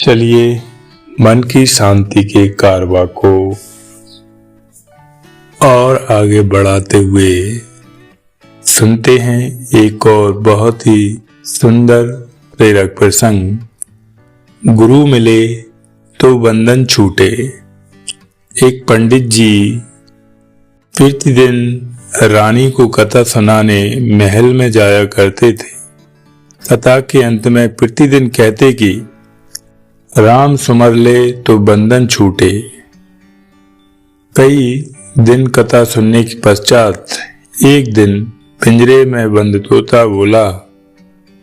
चलिए मन की शांति के कारवा को और आगे बढ़ाते हुए सुनते हैं एक और बहुत ही सुंदर प्रेरक प्रसंग। गुरु मिले तो बंधन छूटे। एक पंडित जी प्रतिदिन रानी को कथा सुनाने महल में जाया करते थे। कथा के अंत में प्रतिदिन कहते कि राम सुमर ले तो बंधन छूटे। कई दिन कथा सुनने के पश्चात एक दिन पिंजरे में बंद तोता बोला,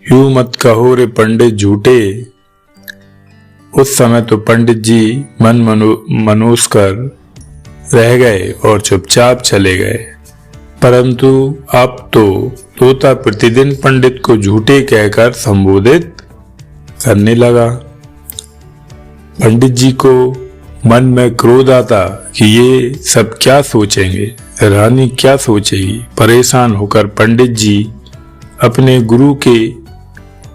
यूं मत कहो रे पंडित झूठे। उस समय तो पंडित जी मनोस कर रह गए और चुपचाप चले गए, परंतु अब तो तोता प्रतिदिन पंडित को झूठे कहकर संबोधित करने लगा। पंडित जी को मन में क्रोध आता कि ये सब क्या सोचेंगे, रानी क्या सोचेगी। परेशान होकर पंडित जी अपने गुरु के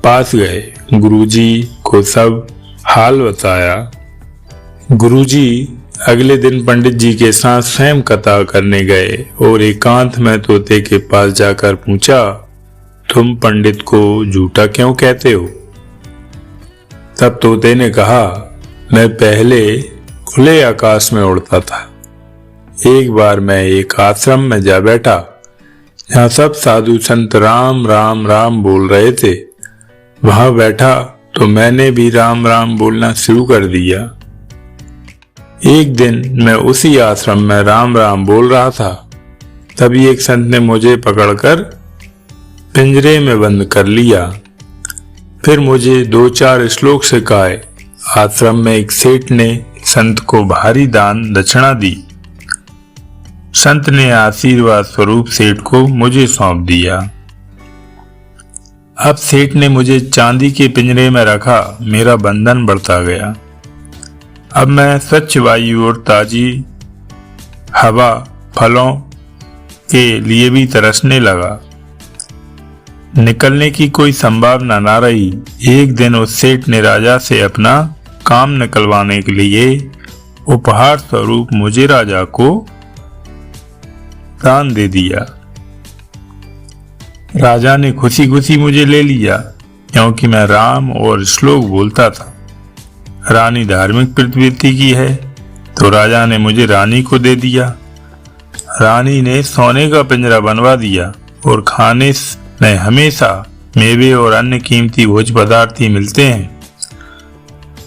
पास गए। गुरुजी को सब हाल बताया। गुरुजी अगले दिन पंडित जी के साथ स्वयं कथा करने गए और एकांत में तोते के पास जाकर पूछा, तुम पंडित को झूठा क्यों कहते हो? तब तोते ने कहा, मैं पहले खुले आकाश में उड़ता था। एक बार मैं एक आश्रम में जा बैठा जहाँ सब साधु संत राम राम राम बोल रहे थे। वहां बैठा तो मैंने भी राम राम बोलना शुरू कर दिया। एक दिन मैं उसी आश्रम में राम राम बोल रहा था, तभी एक संत ने मुझे पकड़कर पिंजरे में बंद कर लिया। फिर मुझे 2-4 श्लोक सिखाए। आश्रम में एक सेठ ने संत को भारी दान दक्षिणा दी। संत ने आशीर्वाद स्वरूप सेठ को मुझे सौंप दिया। अब सेठ ने मुझे चांदी के पिंजरे में रखा। मेरा बंधन बढ़ता गया। अब मैं स्वच्छ वायु और ताजी हवा, फलों के लिए भी तरसने लगा। निकलने की कोई संभावना न रही। एक दिन उस सेठ ने राजा से अपना काम निकलवाने के लिए उपहार स्वरूप मुझे राजा को दान दे दिया। राजा ने खुशी खुशी मुझे ले लिया, क्योंकि मैं राम और श्लोक बोलता था। रानी धार्मिक प्रवृत्ति की है, तो राजा ने मुझे रानी को दे दिया। रानी ने सोने का पिंजरा बनवा दिया और खाने में हमेशा मेवे और अन्य कीमती भोज्य पदार्थ ही मिलते हैं।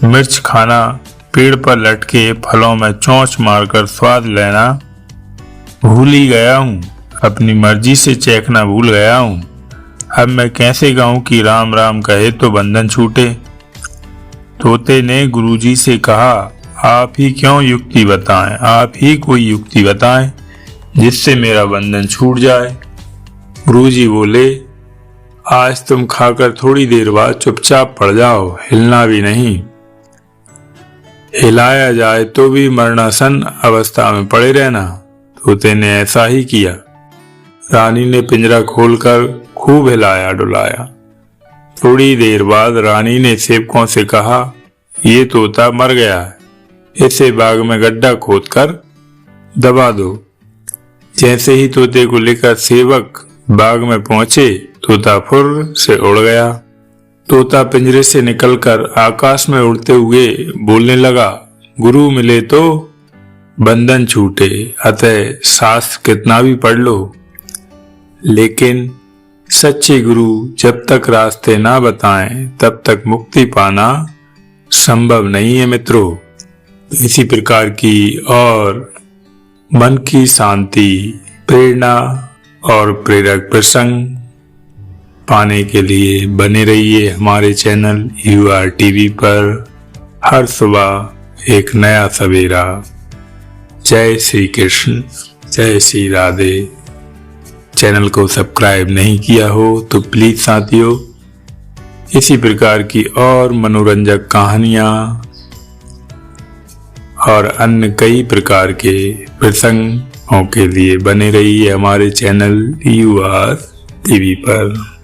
मिर्च खाना, पेड़ पर लटके फलों में चोंच मारकर स्वाद लेना भूल ही गया हूँ। अपनी मर्जी से चखना भूल गया हूँ। अब मैं कैसे कहूँ कि राम राम कहे तो बंधन छूटे। तोते ने गुरुजी से कहा, आप ही क्यों युक्ति बताएं, आप ही कोई युक्ति बताएं जिससे मेरा बंधन छूट जाए। गुरुजी बोले, आज तुम खाकर थोड़ी देर बाद चुपचाप पड़ जाओ, हिलना भी नहीं। हिलाया जाए तो भी मरणासन अवस्था में पड़े रहना। तोते ने ऐसा ही किया। रानी ने पिंजरा खोलकर खूब हिलाया डुलाया। थोड़ी देर बाद रानी ने सेवकों से कहा, ये तोता मर गया है, इसे बाग में गड्ढा खोदकर दबा दो। जैसे ही तोते को लेकर सेवक बाग में पहुंचे, तोता फुर्र से उड़ गया। तोता पिंजरे से निकलकर आकाश में उड़ते हुए बोलने लगा, गुरु मिले तो बंधन छूटे, अतः शास्त्र कितना भी पढ़ लो, लेकिन सच्चे गुरु जब तक रास्ते ना बताएं तब तक मुक्ति पाना संभव नहीं है मित्रों। इसी प्रकार की और मन की शांति, प्रेरणा और प्रेरक प्रसंग पाने के लिए बने रहिए हमारे चैनल UR TV पर। हर सुबह एक नया सवेरा। जय श्री कृष्ण, जय श्री राधे। चैनल को सब्सक्राइब नहीं किया हो तो प्लीज साथियों, इसी प्रकार की और मनोरंजक कहानियां और अन्य कई प्रकार के प्रसंगों के लिए बने रहिए हमारे चैनल UR TV पर।